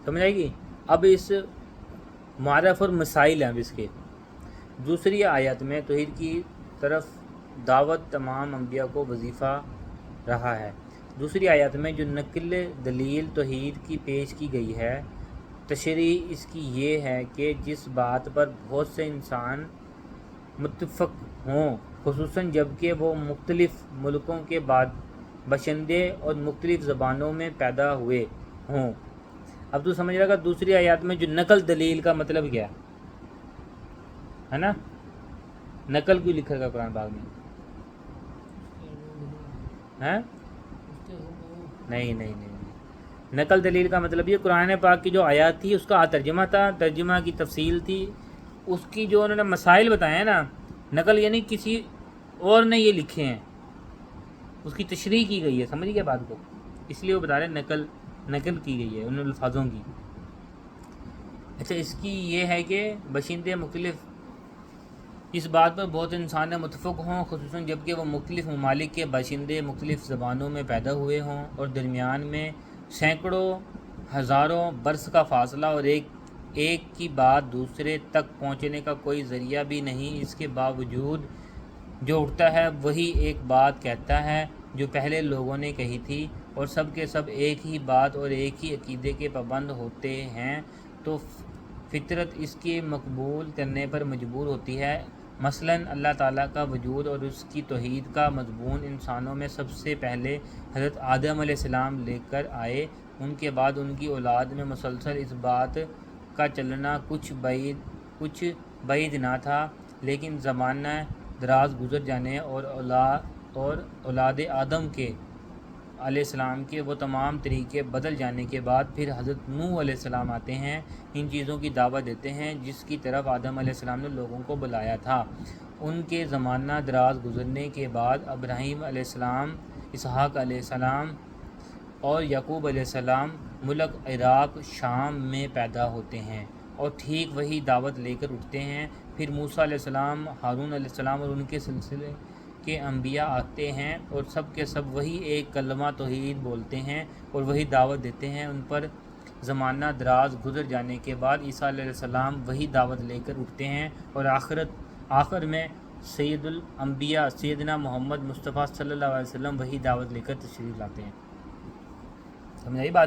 سمجھ آئے گی؟ اب اس معرف اور مسائل ہیں اب اس کے۔ دوسری آیت میں توحید کی طرف دعوت تمام انبیاء کو وظیفہ رہا ہے۔ دوسری آیت میں جو نقل دلیل توحید کی پیش کی گئی ہے، تشریح اس کی یہ ہے کہ جس بات پر بہت سے انسان متفق ہوں، خصوصاً جبکہ وہ مختلف ملکوں کے باشندے اور مختلف زبانوں میں پیدا ہوئے ہوں۔ اب تو سمجھ رہا گا دوسری آیات میں جو نقل دلیل کا مطلب کیا ہے نا؟ نقل کیوں لکھا گا قرآن پاک میں؟ ہاں نہیں، نقل دلیل کا مطلب یہ قرآن پاک کی جو آیات تھی اس کا ترجمہ تھا، ترجمہ کی تفصیل تھی، اس کی جو انہوں نے مسائل بتائے ہیں نا، نقل یعنی کسی اور نے یہ لکھے ہیں، اس کی تشریح کی گئی ہے، سمجھ گیا بات کو؟ اس لیے وہ بتا رہے ہیں نقل کی گئی ہے ان الفاظوں کی۔ اچھا، اس کی یہ ہے کہ باشندے مختلف اس بات پر بہت انسان متفق ہوں، خصوصاً جبکہ وہ مختلف ممالک کے باشندے مختلف زبانوں میں پیدا ہوئے ہوں اور درمیان میں سینکڑوں ہزاروں برس کا فاصلہ اور ایک کی بات دوسرے تک پہنچنے کا کوئی ذریعہ بھی نہیں۔ اس کے باوجود جو اٹھتا ہے وہی ایک بات کہتا ہے جو پہلے لوگوں نے کہی تھی، اور سب کے سب ایک ہی بات اور ایک ہی عقیدے کے پابند ہوتے ہیں، تو فطرت اس کے مقبول کرنے پر مجبور ہوتی ہے۔ مثلاً اللہ تعالیٰ کا وجود اور اس کی توحید کا مضمون انسانوں میں سب سے پہلے حضرت آدم علیہ السلام لے کر آئے، ان کے بعد ان کی اولاد میں مسلسل اس بات کا چلنا کچھ بعید نہ تھا، لیکن زمانہ دراز گزر جانے اور اولاد آدم کے علیہ السلام کے وہ تمام طریقے بدل جانے کے بعد پھر حضرت نوح علیہ السلام آتے ہیں، ان چیزوں کی دعوت دیتے ہیں جس کی طرف آدم علیہ السلام نے لوگوں کو بلایا تھا۔ ان کے زمانہ دراز گزرنے کے بعد ابراہیم علیہ السلام، اسحاق علیہ السلام اور یعقوب علیہ السلام ملک عراق شام میں پیدا ہوتے ہیں اور ٹھیک وہی دعوت لے کر اٹھتے ہیں۔ پھر موسیٰ علیہ السلام، ہارون علیہ السلام اور ان کے سلسلے کے انبیاء آتے ہیں اور سب کے سب وہی ایک کلمہ توحید بولتے ہیں اور وہی دعوت دیتے ہیں۔ ان پر زمانہ دراز گزر جانے کے بعد عیسیٰ علیہ السلام وہی دعوت لے کر اٹھتے ہیں اور آخر میں سید الانبیاء سیدنا محمد مصطفیٰ صلی اللہ علیہ وسلم وہی دعوت لے کر تشریف لاتے ہیں۔ سمجھ آئی بات؟